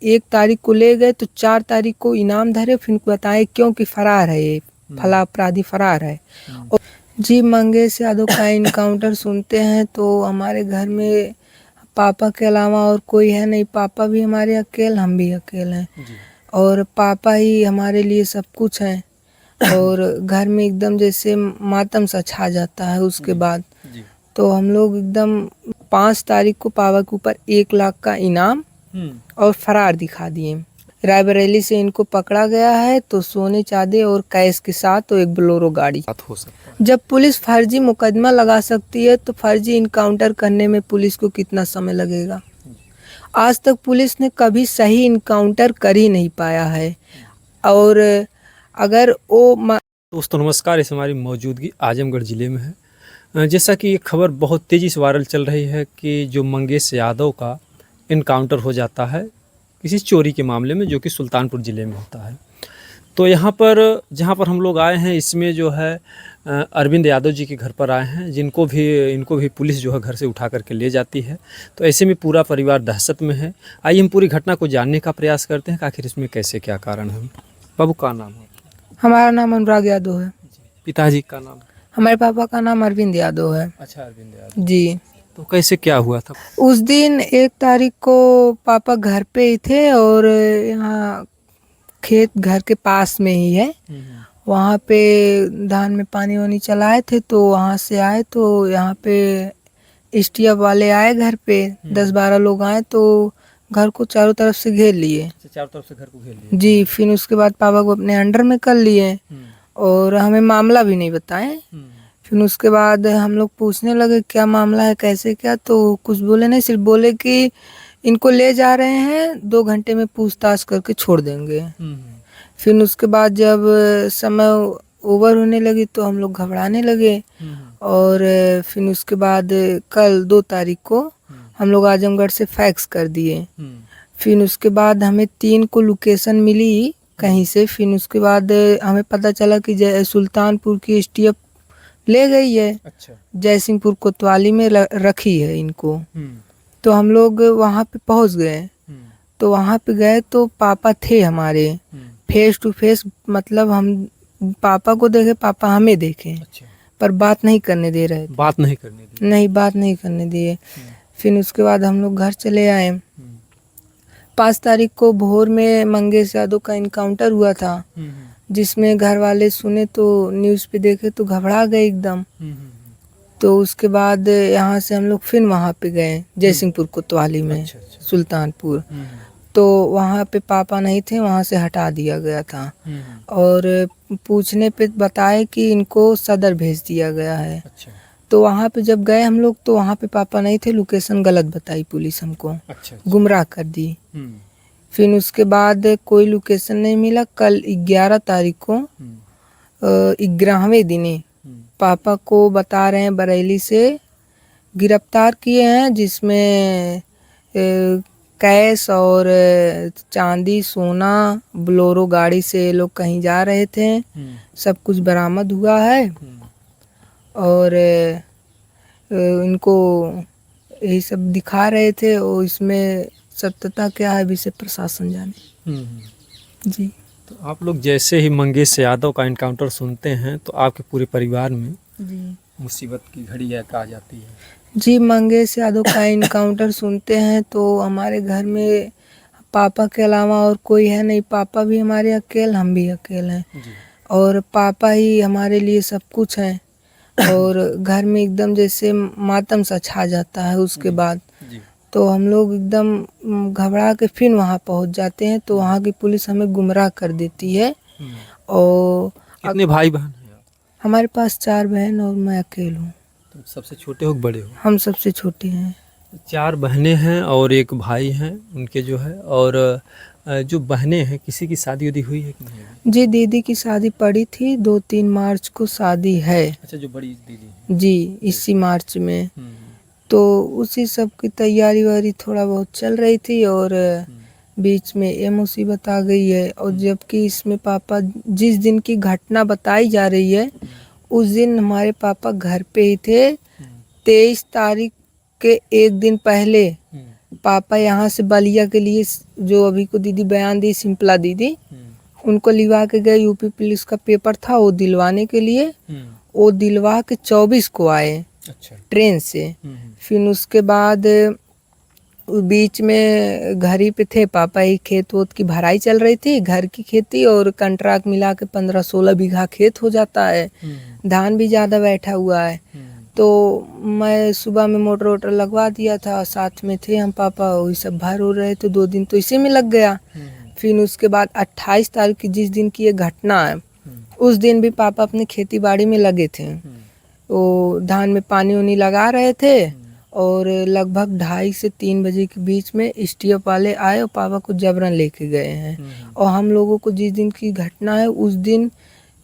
1 तारीख को ले गए तो 4 तारीख को इनाम धरे, फिर बताए क्यों कि फरार है, ये फला अपराधी फरार है। और जी मंगेश यादव का इनकाउंटर सुनते हैं तो हमारे घर में पापा के अलावा और कोई है नहीं। पापा भी हमारे अकेले, हम भी अकेले हैं और पापा ही हमारे लिए सब कुछ हैं। और घर में एकदम जैसे मातम सा छा जाता है। उसके बाद तो हम लोग एकदम 5 तारीख को पापा के ऊपर 1 लाख का इनाम और फरार दिखा दिए। रायबरेली से इनको पकड़ा गया है तो सोने चांदी और कैश के साथ तो एक बोलेरो गाड़ी हो सकता है। जब पुलिस फर्जी मुकदमा लगा सकती है तो फर्जी इनकाउंटर करने में पुलिस को कितना समय लगेगा। आज तक पुलिस ने कभी सही इनकाउंटर कर ही नहीं पाया है। और अगर वो दोस्तों नमस्कार, इस हमारी मौजूदगी आजमगढ़ ज़िले में है। जैसा कि ये खबर बहुत तेज़ी से वायरल चल रही है कि जो मंगेश यादव का इनकाउंटर हो जाता है किसी चोरी के मामले में, जो कि सुल्तानपुर ज़िले में होता है। तो यहाँ पर जहाँ पर हम लोग आए हैं, इसमें जो है अरविंद यादव जी के घर पर आए हैं, इनको भी पुलिस जो है घर से उठा करके ले जाती है। तो ऐसे में पूरा परिवार दहशत में है। आइए हम पूरी घटना को जानने का प्रयास करते हैं कि आखिर इसमें कैसे क्या कारण है। बाबू का नाम है? हमारा नाम अनुराग यादव है। पिताजी का नाम? हमारे पापा का नाम अरविंद यादव है। अच्छा, अरविंद यादव जी। तो कैसे क्या हुआ था? उस दिन 1 तारीख को पापा घर पे ही थे और यहाँ खेत घर के पास में ही है, वहाँ पे धान में पानी वानी चलाए थे तो वहाँ से आए तो यहाँ पे एसटीएफ वाले आए घर पे। 10-12 लोग आए तो घर को चारों तरफ से घेर लिए। चारों तरफ से घर को घेर लिया? जी। फिर उसके बाद पापा को अपने अंडर में कर लिए और हमें मामला भी नहीं बताए। फिर उसके बाद हम लोग पूछने लगे क्या मामला है, कैसे क्या, तो कुछ बोले नहीं, सिर्फ बोले कि इनको ले जा रहे हैं, 2 घंटे में पूछताछ करके छोड़ देंगे। फिर उसके बाद जब समय ओवर होने लगी तो हम लोग घबराने लगे। और फिर उसके बाद कल 2 तारीख को हम लोग आजमगढ़ से फैक्स कर दिए। फिर उसके बाद हमें 3 को लोकेशन मिली कहीं से। फिर उसके बाद हमें पता चला कि सुल्तानपुर की एसटीएफ ले गई है। अच्छा। जयसिंहपुर कोतवाली में रखी है इनको। तो हम लोग वहाँ पे पहुँच गए। तो वहाँ पे गए तो पापा थे हमारे फेस टू फेस, मतलब हम पापा को देखे, पापा हमें देखे। अच्छा। पर बात नहीं करने दे रहे थे। बात नहीं करने दिए? नहीं, बात नहीं करने दिए। फिर उसके बाद हम लोग घर चले आए। 5 तारीख को भोर में मंगेश यादव का इनकाउंटर हुआ था, जिसमें घर वाले सुने तो न्यूज़ पे देखे तो घबरा गए एकदम। तो उसके बाद यहाँ से हम लोग फिर वहाँ पे गए जयसिंहपुर कोतवाली में। अच्छा। सुल्तानपुर। तो वहाँ पे पापा नहीं थे, वहाँ से हटा दिया गया था और पूछने पे बताए कि इनको सदर भेज दिया गया है। अच्छा। तो वहाँ पे जब गए हम लोग तो वहाँ पे पापा नहीं थे, लोकेशन गलत बताई पुलिस हमको। अच्छा। गुमराह कर दी। फिर उसके बाद कोई लोकेशन नहीं मिला। कल 11 तारीख को 11वें दिने पापा को बता रहे हैं बरेली से गिरफ्तार किए हैं, जिसमें कैश और चांदी सोना बोलेरो गाड़ी से लोग कहीं जा रहे थे, सब कुछ बरामद हुआ है। और इनको यही सब दिखा रहे थे और इसमें सत्यता क्या है विषय प्रशासन जाने। जी। तो आप लोग जैसे ही मंगेश यादव का इनकाउंटर सुनते हैं तो आपके पूरे परिवार में जी मुसीबत की घड़ी है आ जाती है? जी, मंगेश यादव का इनकाउंटर सुनते हैं तो हमारे घर में पापा के अलावा और कोई है नहीं। पापा भी हमारे अकेले, हम भी अकेले हैं और पापा ही हमारे लिए सब कुछ हैं। और घर में एकदम जैसे मातम सा छा जाता है। उसके बाद तो हम लोग एकदम घबरा के फिर वहाँ पहुँच जाते हैं तो वहाँ की पुलिस हमें गुमराह कर देती है। और कितने भाई बहन हैं? हमारे पास 4 बहन और मैं अकेले हूँ। तुम सबसे छोटे हो कि बड़े हो? हम सबसे छोटे हैं। 4 बहनें हैं और 1 भाई हैं उनके जो है। और जो बहनें हैं किसी की शादी उदी हुई है कि नहीं? जी, दीदी की शादी पड़ी थी, 2-3 मार्च को शादी है। अच्छा, जो बड़ी दीदी? जी, इसी मार्च में। तो उसी सब की तैयारी वारी थोड़ा बहुत चल रही थी और बीच में ये मुसीबत आ गई है। और जबकि इसमें पापा जिस दिन की घटना बताई जा रही है उस दिन हमारे पापा घर पे ही थे। 23 तारीख के 1 दिन पहले पापा यहाँ से बलिया के लिए जो अभी को दीदी बयान दी, सिंपला दीदी, उनको लिवा के गए। यूपी पुलिस का पेपर था वो दिलवाने के लिए, वो दिलवा के 24 को आए। अच्छा। ट्रेन से। फिर उसके बाद बीच में घर ही पे थे पापा ही, खेत वोत की भराई चल रही थी, घर की खेती और कंट्राक्ट मिला के 15-16 बीघा खेत हो जाता है, धान भी ज़्यादा बैठा हुआ है। तो मैं सुबह में मोटर वोटर लगवा दिया था, साथ में थे हम पापा, वही सब भर हो रहे थे। 2 दिन तो इसी में लग गया। फिर उसके बाद 28 तारीख की जिस दिन की ये घटना है, उस दिन भी पापा अपने खेती बाड़ी में लगे थे। वो धान में पानी उनी लगा रहे थे और लगभग 2:30 से 3 बजे के बीच में एसटीएफ वाले आए और पापा को जबरन लेके गए हैं। और हम लोगों को जिस दिन की घटना है उस दिन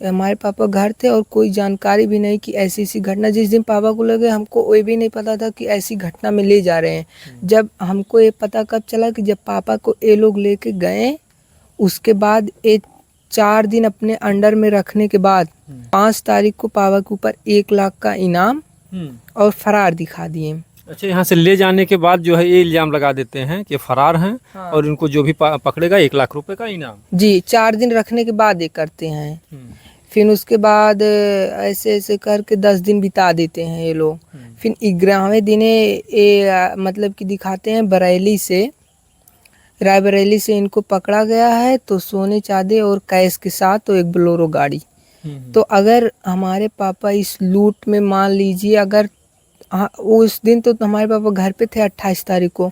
हमारे पापा घर थे और कोई जानकारी भी नहीं कि ऐसी ऐसी घटना। जिस दिन पापा को लगे हमको ये भी नहीं पता था कि ऐसी घटना में ले जा रहे हैं। जब हमको ये पता कब चला कि जब पापा को ये लोग लेके गए, उसके बाद ये 4 दिन अपने अंडर में रखने के बाद 5 तारीख को पापा के ऊपर 1 लाख का इनाम और फरार दिखा दिए। अच्छा, यहाँ से ले जाने के बाद जो है ये इल्जाम लगा देते हैं कि फरार हैं। हाँ। और इनको जो भी पकड़ेगा 1 लाख रुपए का इनाम। जी, 4 दिन रखने के बाद ये करते हैं। फिर उसके बाद ऐसे ऐसे करके 10 दिन बिता देते हैं ये लोग। फिर 11वें दिन ये मतलब कि दिखाते हैं बरेली से, रायबरेली से इनको पकड़ा गया है, तो सोने चांदी और कैश के साथ तो एक बोलेरो गाड़ी। तो अगर हमारे पापा इस लूट में मान लीजिए, अगर उस दिन तो हमारे पापा घर पे थे 28 तारीख को,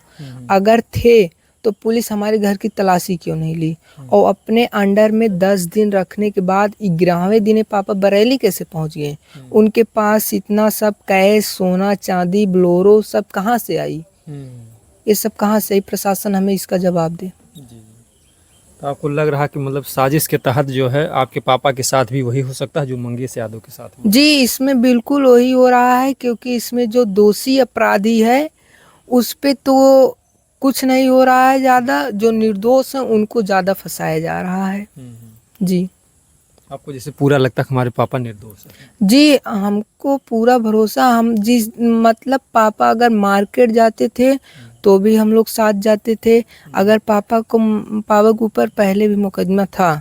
अगर थे तो पुलिस हमारे घर की तलाशी क्यों नहीं ली? और अपने अंडर में 10 दिन रखने के बाद 11वें दिन पापा बरेली कैसे पहुंच गए? उनके पास इतना सब कैश, सोना चांदी, बोलेरो सब कहाँ से आई? ये सब कहाँ से? प्रशासन हमें इसका जवाब दे। जी। तो आपको लग रहा कि मतलब साजिश के तहत जो है आपके पापा के साथ भी वही हो सकता है जो मंगेश यादव के साथ हुआ? जी, इसमें बिल्कुल वही हो रहा है, क्योंकि इसमें जो दोषी अपराधी है उस पे तो कुछ नहीं हो रहा है ज़्यादा, जो निर्दोष है उनको ज़्यादा फंसाया जा रहा है। जी। आपको जैसे पूरा लगता है हमारे पापा निर्दोष है? जी, हमको पूरा भरोसा। हम जिस मतलब पापा अगर मार्केट जाते थे तो भी हम लोग साथ जाते थे। अगर पापा के ऊपर पहले भी मुकदमा था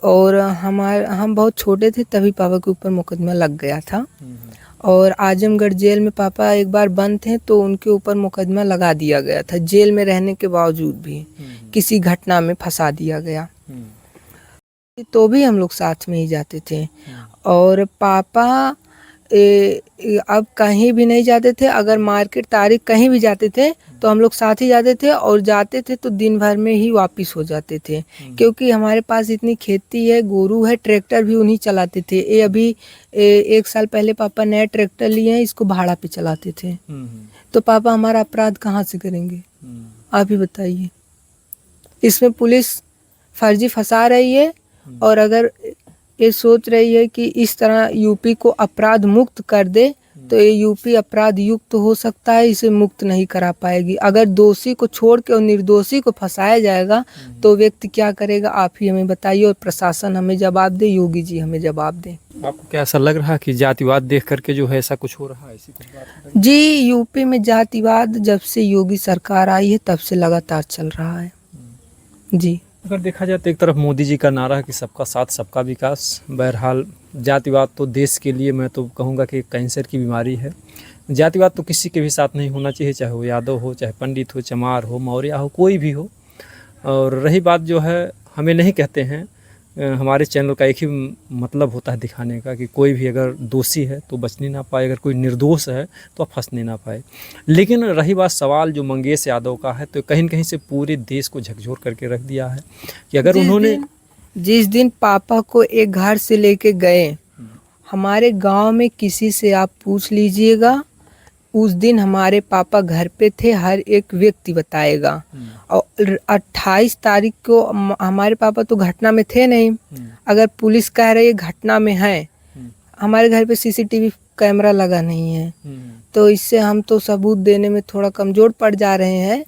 और हम बहुत छोटे थे तभी पापा के ऊपर मुकदमा लग गया था। और आजमगढ़ जेल में पापा एक बार बंद थे तो उनके ऊपर मुकदमा लगा दिया गया था, जेल में रहने के बावजूद भी किसी घटना में फंसा दिया गया। तो भी हम लोग साथ में ही जाते थे। और पापा अब कहीं भी नहीं जाते थे, अगर मार्केट तारीख कहीं भी जाते थे तो हम लोग साथ ही जाते थे, और जाते थे तो दिन भर में ही वापस हो जाते थे, क्योंकि हमारे पास इतनी खेती है, गोरू है, ट्रैक्टर भी उन्हीं चलाते थे। ये अभी 1 साल पहले पापा नया ट्रैक्टर लिए हैं, इसको भाड़ा पे चलाते थे। तो पापा हमारा अपराध कहाँ से करेंगे? आप ही बताइए। इसमें पुलिस फर्जी फंसा रही है, और अगर ये सोच रही है कि इस तरह यूपी को अपराध मुक्त कर दे तो ये यूपी अपराध युक्त हो सकता है, इसे मुक्त नहीं करा पाएगी। अगर दोषी को छोड़ के और निर्दोषी को फंसाया जाएगा तो व्यक्ति क्या करेगा? आप ही हमें बताइए, और प्रशासन हमें जवाब दे, योगी जी हमें जवाब दें। आपको क्या ऐसा लग रहा है कि जातिवाद देख करके जो है ऐसा कुछ हो रहा है? ऐसी कुछ बात? जी, यूपी में जातिवाद जब से योगी सरकार आई है तब से लगातार चल रहा है। जी। अगर देखा जाए तो एक तरफ मोदी जी का नारा है कि सबका साथ सबका विकास, बहरहाल जातिवाद तो देश के लिए मैं तो कहूँगा कि कैंसर की बीमारी है। जातिवाद तो किसी के भी साथ नहीं होना चाहिए, चाहे वो यादव हो, चाहे पंडित हो, चमार हो, मौर्य हो, कोई भी हो। और रही बात जो है, हमें नहीं कहते हैं, हमारे चैनल का एक ही मतलब होता है दिखाने का कि कोई भी अगर दोषी है तो बचने ना पाए, अगर कोई निर्दोष है तो फंसने ना पाए। लेकिन रही बात सवाल जो मंगेश यादव का है, तो कहीं न कहीं से पूरे देश को झकझोर करके रख दिया है कि अगर उन्होंने जिस दिन पापा को एक घर से लेके गए, हमारे गांव में किसी से आप पूछ लीजिएगा, उस दिन हमारे पापा घर पे थे, हर एक व्यक्ति बताएगा। और 28 तारीख को हमारे पापा तो घटना में थे नहीं। अगर पुलिस कह रही है घटना में है, हमारे घर पे सीसीटीवी कैमरा लगा नहीं है, तो इससे हम तो सबूत देने में थोड़ा कमजोर पड़ जा रहे हैं।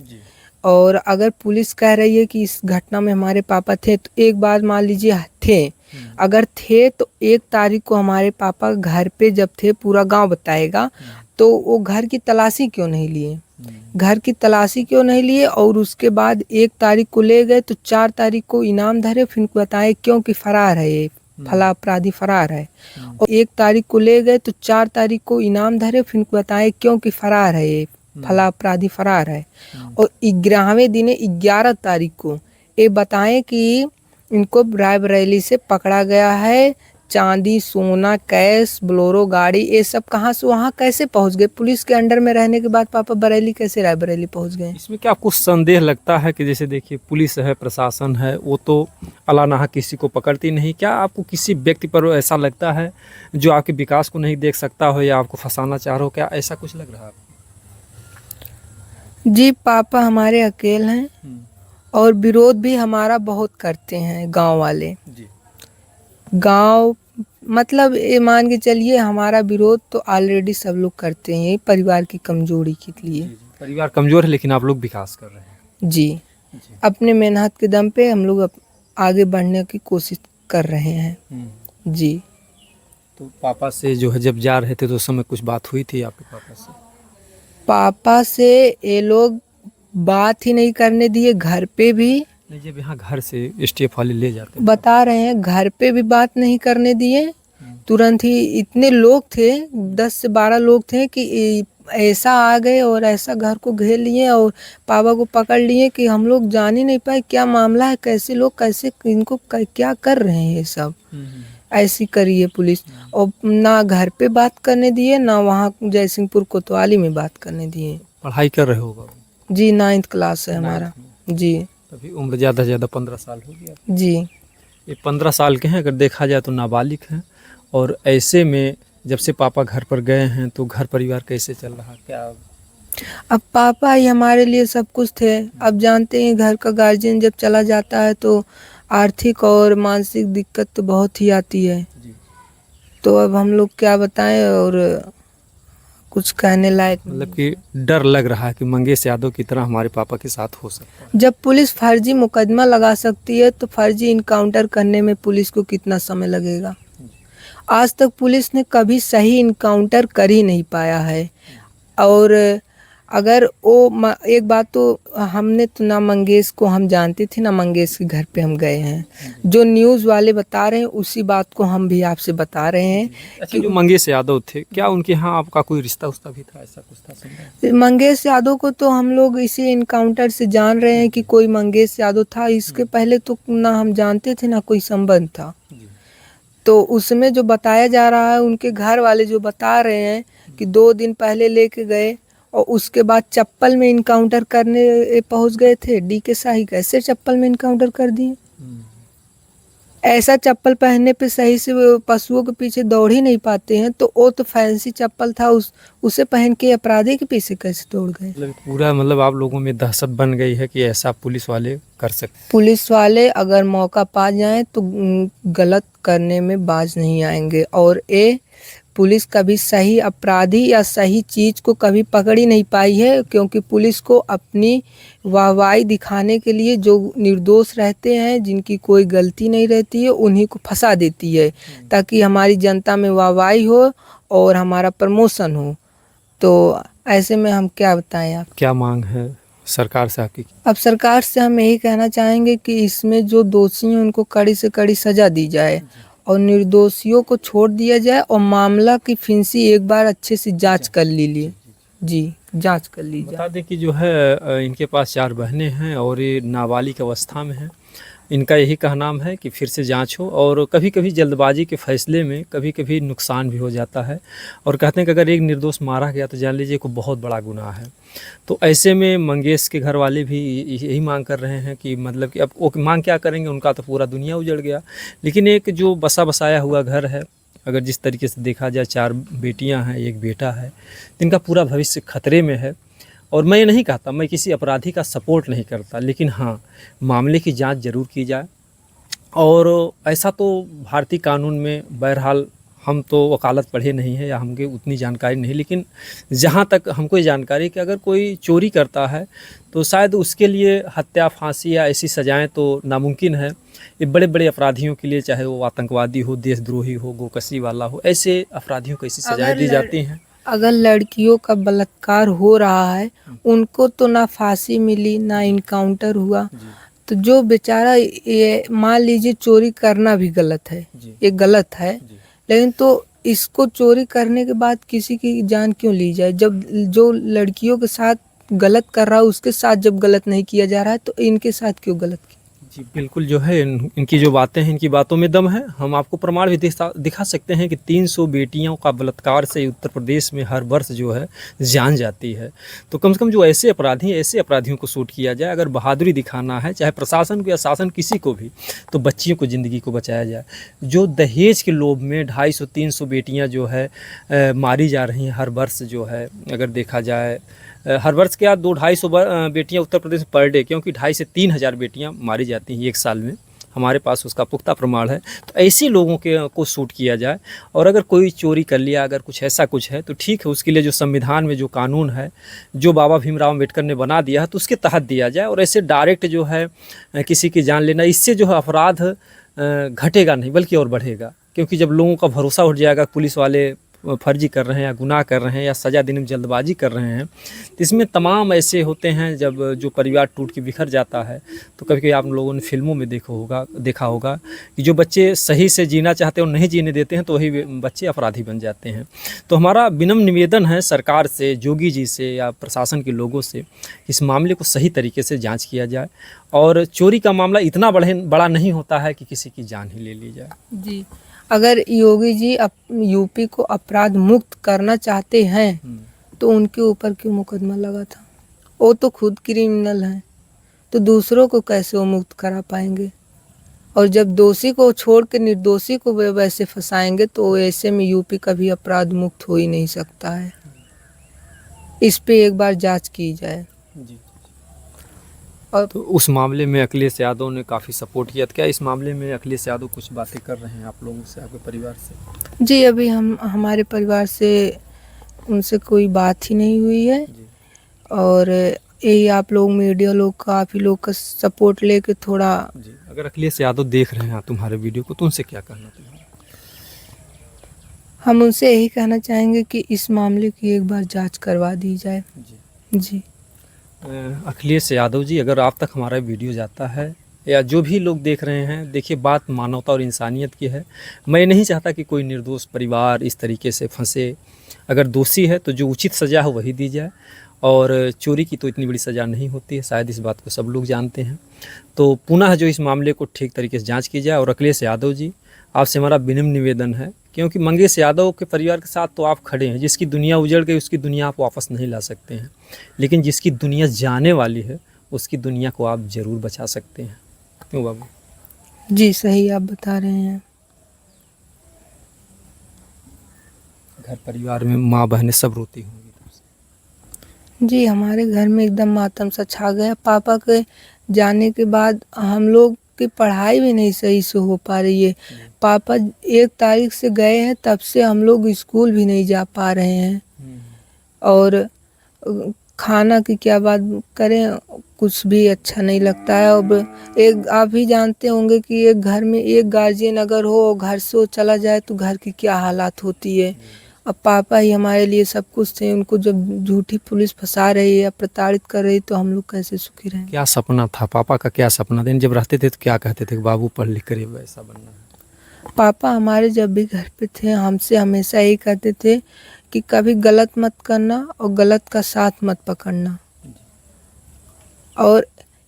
और अगर पुलिस कह रही है कि इस घटना में हमारे पापा थे, तो एक बार मान लीजिए थे, अगर थे तो 1 तारीख को हमारे पापा घर पे जब थे, पूरा गांव बताएगा, तो वो घर की तलाशी क्यों नहीं लिए? घर की तलाशी क्यों नहीं लिए, और उसके बाद 1 तारीख को ले गए तो 4 तारीख को इनाम धरे, फिर बताए क्यों कि फरार है, ये फला अपराधी फरार है। और 1 तारीख को ले गए तो 4 तारीख को इनाम धरे, फिर बताए क्यों कि फरार है, ये फला अपराधी फरार है। और 11वें दिन 11 तारीख को ये बताएं कि इनको रायबरेली से पकड़ा गया है। चांदी, सोना, कैश, बोलेरो गाड़ी, ये सब कहाँ से वहाँ कैसे पहुँच गए? पुलिस के अंडर में रहने के बाद पापा बरेली कैसे रायबरेली पहुँच गए? इसमें क्या आपको संदेह लगता है कि जैसे देखिए पुलिस है, प्रशासन है, वो तो अलानाहा किसी को पकड़ती नहीं, क्या आपको किसी व्यक्ति पर ऐसा लगता है जो आपके विकास को नहीं देख सकता हो या आपको फंसाना चाह रहा हो, क्या ऐसा कुछ लग रहा है? जी, पापा हमारे अकेले हैं और विरोध भी हमारा बहुत करते हैं गांव वाले। जी गांव मतलब ये मान के चलिए, हमारा विरोध तो ऑलरेडी सब लोग करते हैं, ये परिवार की कमजोरी के लिए। परिवार कमजोर है लेकिन आप लोग विकास कर रहे हैं। जी, अपने मेहनत के दम पे हम लोग आगे बढ़ने की कोशिश कर रहे हैं। जी। तो पापा से जो है जब जा रहे थे तो उस समय कुछ बात हुई थी आपके पापा से? पापा से ये लोग बात ही नहीं करने दिए, घर पे भी नहीं, जब यहाँ घर से स्टेप वाले ले जाते हैं बता रहे हैं, घर पे भी बात नहीं करने दिए। तुरंत ही इतने लोग थे, 10 से 12 लोग थे कि ऐसा आ गए और ऐसा घर को घेर लिए और पापा को पकड़ लिए कि हम लोग जान ही नहीं पाए क्या मामला है, कैसे लोग कैसे इनको क्या कर रहे हैं ये सब। ऐसी करी है पुलिस, और ना घर पे बात करने दिए, ना वहाँ जयसिंहपुर कोतवाली में बात करने दिए। पढ़ाई कर रहे होगा? जी, 9th क्लास है हमारा। जी। तभी उम्र ज़्यादा से ज़्यादा 15 साल हो गया। जी। ये 15 साल के हैं, अगर देखा जाए तो नाबालिग हैं। और ऐसे में जब से पापा घर पर गए हैं तो घर परिवार कैसे चल रहा, क्या? अब पापा ही हमारे लिए सब कुछ थे। अब जानते हैं घर का गार्जियन जब चला जाता है तो आर्थिक और मानसिक दिक्कत तो बहुत ही आती है। तो अब हम लोग क्या बताएं, और कुछ कहने लायक मतलब कि डर लग रहा है कि मंगेश यादव की तरह हमारे पापा के साथ हो सकता है। जब पुलिस फर्जी मुकदमा लगा सकती है तो फर्जी इनकाउंटर करने में पुलिस को कितना समय लगेगा? आज तक पुलिस ने कभी सही इनकाउंटर कर ही नहीं पाया है। और अगर वो एक बात तो हमने तो ना मंगेश को हम जानते थे, ना मंगेश के घर पे हम गए हैं। जो न्यूज़ वाले बता रहे हैं उसी बात को हम भी आपसे बता रहे हैं। अच्छा, जो मंगेश यादव थे, क्या उनके यहाँ आपका कोई रिश्ता उस्ता भी था, ऐसा कुछ था संबंध? मंगेश यादव को तो हम लोग इसी इनकाउंटर से जान रहे हैं कि कोई मंगेश यादव था। इसके पहले तो ना हम जानते थे ना कोई संबंध था। तो उसमें जो बताया जा रहा है, उनके घर वाले जो बता रहे हैं कि 2 दिन पहले लेके गए और उसके बाद चप्पल में इनकाउंटर करने पहुंच गए थे। DK शाही कैसे चप्पल में इनकाउंटर कर दिए? ऐसा चप्पल पहनने पे सही से वो पशुओं के पीछे दौड़ ही नहीं पाते हैं, तो वो तो फैंसी चप्पल था, उसे पहन के अपराधी के पीछे कैसे दौड़ गए? मतलब पूरा मतलब आप लोगों में दहशत बन गई है कि ऐसा पुलिस वाले कर सकते? पुलिस वाले अगर मौका पा जाएं तो गलत करने में बाज नहीं आएंगे। और ये पुलिस कभी सही अपराधी या सही चीज़ को कभी पकड़ ही नहीं पाई है, क्योंकि पुलिस को अपनी वाहवाही दिखाने के लिए जो निर्दोष रहते हैं, जिनकी कोई गलती नहीं रहती है, उन्हीं को फंसा देती है ताकि हमारी जनता में वाहवाही हो और हमारा प्रमोशन हो। तो ऐसे में हम क्या बताएं? आप क्या मांग है सरकार से आपकी? अब सरकार से हम यही कहना चाहेंगे कि इसमें जो दोषी हैं उनको कड़ी से कड़ी सज़ा दी जाए और निर्दोषियों को छोड़ दिया जाए, और मामला की फिंसी एक बार अच्छे से जांच कर लीजिए। जी, जांच कर लीजिए। बता दें कि जो है इनके पास 4 बहनें हैं और ये नाबालिग अवस्था में हैं। इनका यही कहना है कि फिर से जांच हो, और कभी कभी जल्दबाजी के फैसले में कभी कभी नुकसान भी हो जाता है। और कहते हैं कि अगर एक निर्दोष मारा गया तो जान लीजिए कोई बहुत बड़ा गुनाह है। तो ऐसे में मंगेश के घर वाले भी यही मांग कर रहे हैं कि मतलब कि अब वो मांग क्या करेंगे, उनका तो पूरा दुनिया उजड़ गया। लेकिन एक जो बसा बसाया हुआ घर है, अगर जिस तरीके से देखा जाए 4 बेटियां हैं, 1 बेटा है, इनका पूरा भविष्य खतरे में है। और मैं ये नहीं कहता, मैं किसी अपराधी का सपोर्ट नहीं करता, लेकिन हाँ, मामले की जांच ज़रूर की जाए। और ऐसा तो भारतीय कानून में बहरहाल हम तो वकालत पढ़े नहीं है या हमके उतनी जानकारी नहीं, लेकिन जहाँ तक हमको ये जानकारी कि अगर कोई चोरी करता है तो शायद उसके लिए हत्या, फांसी या ऐसी सज़ाएँ तो नामुमकिन है। ये बड़े बड़े अपराधियों के लिए, चाहे वो आतंकवादी हो, देशद्रोही हो, गोकशी वाला हो, ऐसे अपराधियों को ऐसी सज़ाएँ दी जाती हैं। अगर लड़कियों का बलात्कार हो रहा है, उनको तो ना फांसी मिली ना इनकाउंटर हुआ, तो जो बेचारा, ये मान लीजिए चोरी करना भी गलत है, ये गलत है, लेकिन तो इसको चोरी करने के बाद किसी की जान क्यों ली जाए? जब जो लड़कियों के साथ गलत कर रहा है उसके साथ जब गलत नहीं किया जा रहा है, तो इनके साथ क्यों गलत किया? जी बिल्कुल, जो है इनकी जो बातें हैं, इनकी बातों में दम है। हम आपको प्रमाण भी दिखा सकते हैं कि 300 बेटियों का बलात्कार से उत्तर प्रदेश में हर वर्ष जो है जान जाती है। तो कम से कम जो ऐसे अपराधी हैं, ऐसे अपराधियों को शूट किया जाए। अगर बहादुरी दिखाना है, चाहे प्रशासन को या शासन किसी को भी, तो बच्चियों को ज़िंदगी को बचाया जाए। जो दहेज के लोभ में 250-300 बेटियाँ जो है मारी जा रही हैं हर वर्ष, जो है अगर देखा जाए हर वर्ष क्या 200-250 बेटियां उत्तर प्रदेश में पर डे, क्योंकि 2,500 से 3,000 बेटियां मारी जाती हैं एक साल में। हमारे पास उसका पुख्ता प्रमाण है। तो ऐसे लोगों के को शूट किया जाए। और अगर कोई चोरी कर लिया, अगर कुछ ऐसा कुछ है, तो ठीक है, उसके लिए जो संविधान में जो कानून है, जो बाबा भीमराव अम्बेडकर ने बना दिया है, तो उसके तहत दिया जाए। और ऐसे डायरेक्ट जो है किसी की जान लेना, इससे जो है अपराध घटेगा नहीं बल्कि और बढ़ेगा। क्योंकि जब लोगों का भरोसा उठ जाएगा, पुलिस वाले फर्जी कर रहे हैं या गुनाह कर रहे हैं या सज़ा देने में जल्दबाजी कर रहे हैं, तो इसमें तमाम ऐसे होते हैं जब जो परिवार टूट के बिखर जाता है। तो कभी कभी आप लोगों ने फिल्मों में देखा होगा कि जो बच्चे सही से जीना चाहते हैं और नहीं जीने देते हैं, तो वही बच्चे अपराधी बन जाते हैं। तो हमारा विनम्र निवेदन है सरकार से, जोगी जी से या प्रशासन के लोगों से, इस मामले को सही तरीके से जाँच किया जाए। और चोरी का मामला इतना बड़ा नहीं होता है कि किसी की जान ही ले ली जाए। जी, अगर योगी जी यूपी को अपराध मुक्त करना चाहते हैं, तो उनके ऊपर क्यों मुकदमा लगा था? वो तो खुद क्रिमिनल हैं, तो दूसरों को कैसे वो मुक्त करा पाएंगे? और जब दोषी को छोड़ के निर्दोषी को वे वैसे फंसाएंगे, तो ऐसे में यूपी कभी अपराध मुक्त हो ही नहीं सकता है। इस पे एक बार जांच की जाए। जी। और तो उस मामले में अखिलेश यादव ने काफ़ी सपोर्ट किया। तो क्या इस मामले में अखिलेश यादव कुछ बातें कर रहे हैं आप लोगों से, आपके परिवार से? जी, अभी हमारे परिवार से उनसे कोई बात ही नहीं हुई है। जी। और यही आप लोग मीडिया लोग, काफ़ी लोग का सपोर्ट लेके थोड़ा। जी, अगर अखिलेश यादव देख रहे हैं तुम्हारे वीडियो को, तो उनसे क्या कहना चाहिए? हम उनसे यही कहना चाहेंगे कि इस मामले की एक बार जांच करवा दी जाए। जी। जी। अखिलेश यादव जी, अगर आप तक हमारा वीडियो जाता है या जो भी लोग देख रहे हैं, देखिए बात मानवता और इंसानियत की है। मैं नहीं चाहता कि कोई निर्दोष परिवार इस तरीके से फंसे। अगर दोषी है तो जो उचित सज़ा हो वही दी जाए। और चोरी की तो इतनी बड़ी सज़ा नहीं होती है, शायद इस बात को सब लोग जानते हैं। तो पुनः जो इस मामले को ठीक तरीके से जांच की जाए। और अखिलेश यादव जी, आपसे हमारा विनम्र निवेदन है, क्योंकि मंगेश यादव के परिवार के साथ तो आप खड़े हैं। जिसकी दुनिया उजड़ गई, उसकी दुनिया आप वापस नहीं ला सकते हैं, लेकिन जिसकी दुनिया जाने वाली है, उसकी दुनिया को आप ज़रूर बचा सकते हैं। क्यों बाबू? जी, सही आप बता रहे हैं। घर परिवार में माँ बहनें सब रोती होंगी। जी, हमारे घर में एकदम मातम सा छा गया। पापा के जाने के बाद हम लोग की पढ़ाई भी नहीं सही से हो पा रही है। पापा 1 तारीख से गए हैं, तब से हम लोग स्कूल भी नहीं जा पा रहे हैं। और खाना की क्या बात करें, कुछ भी अच्छा नहीं लगता है। अब एक आप ही जानते होंगे कि एक घर में एक गार्जियन अगर हो, घर से वो चला जाए, तो घर की क्या हालात होती है। अब पापा ही हमारे लिए सब कुछ थे, उनको जब झूठी पुलिस फंसा रही है या प्रताड़ित कर रही, तो हम लोग कैसे सुखी रहें? क्या सपना था पापा का? क्या सपना था? जब रहते थे तो क्या कहते थे? बाबू पढ़ लिख कर वैसा बनना है। पापा हमारे जब भी घर पे थे, हमसे हमेशा यही कहते थे कि कभी गलत मत करना और गलत का साथ मत पकड़ना। और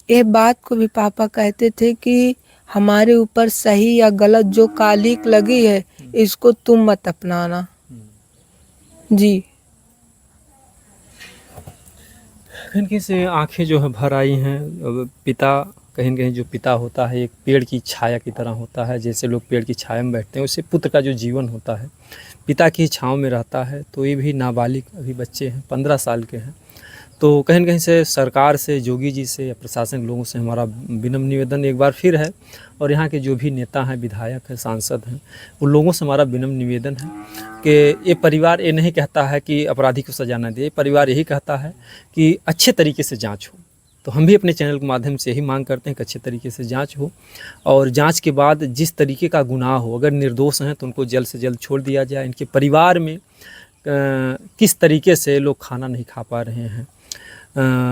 ये बात को भी पापा कहते थे कि हमारे ऊपर सही या गलत जो कालिक लगी है, इसको तुम मत अपनाना। जी। कहीं कहीं से आंखें जो है भर आई हैं। अब पिता, कहीं कहीं जो पिता होता है एक पेड़ की छाया की तरह होता है। जैसे लोग पेड़ की छाया में बैठते हैं, उससे पुत्र का जो जीवन होता है पिता की छाँव में रहता है। तो ये भी नाबालिग अभी बच्चे हैं, 15 साल के हैं। तो कहीं कहीं से सरकार से, जोगी जी से या प्रशासन लोगों से हमारा विनम्र निवेदन एक बार फिर है। और यहाँ के जो भी नेता हैं, विधायक हैं, सांसद हैं, उन लोगों से हमारा विनम्र निवेदन है कि ये परिवार ये नहीं कहता है कि अपराधी को सजा न दे। परिवार यही कहता है कि अच्छे तरीके से जांच हो। तो हम भी अपने चैनल के माध्यम से यही मांग करते हैं कि अच्छे तरीके से जांच हो। और जांच के बाद जिस तरीके का गुनाह हो, अगर निर्दोष हैं तो उनको जल्द से जल्द छोड़ दिया जाए। इनके परिवार में किस तरीके से लोग खाना नहीं खा पा रहे हैं।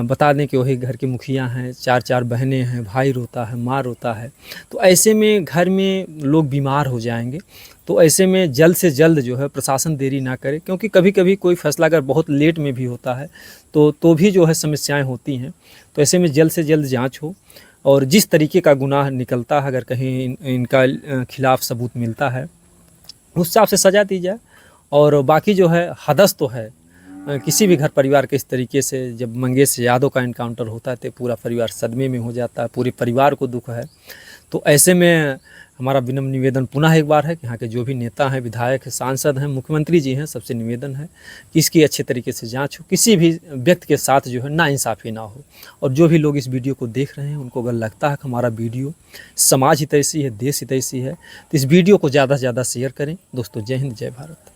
बता दें कि वही घर के मुखिया हैं, 4-4 बहनें हैं, भाई रोता है, माँ रोता है, तो ऐसे में घर में लोग बीमार हो जाएंगे। तो ऐसे में जल्द से जल्द जो है प्रशासन देरी ना करे, क्योंकि कभी कभी कोई फैसला अगर बहुत लेट में भी होता है तो भी जो है समस्याएं होती हैं। तो ऐसे में जल्द से जल्द जांच हो और जिस तरीके का गुनाह निकलता है, अगर कहीं इनका खिलाफ सबूत मिलता है, उस हिसाब से सज़ा दी जाए। और बाकी जो है हदस तो है किसी भी घर परिवार के, इस तरीके से जब मंगेश यादव का इनकाउंटर होता है तो पूरा परिवार सदमे में हो जाता है, पूरे परिवार को दुख है। तो ऐसे में हमारा विनम्र निवेदन पुनः एक बार है कि यहाँ के जो भी नेता हैं, विधायक हैं, सांसद हैं, मुख्यमंत्री जी हैं, सबसे निवेदन है कि इसकी अच्छे तरीके से जांच हो, किसी भी व्यक्ति के साथ जो है नाइंसाफ़ी ना हो। और जो भी लोग इस वीडियो को देख रहे हैं उनको अगर लगता है कि हमारा वीडियो समाज हितैषी है, देश हितैषी है, तो इस वीडियो को ज़्यादा से ज़्यादा शेयर करें। दोस्तों, जय हिंद, जय भारत।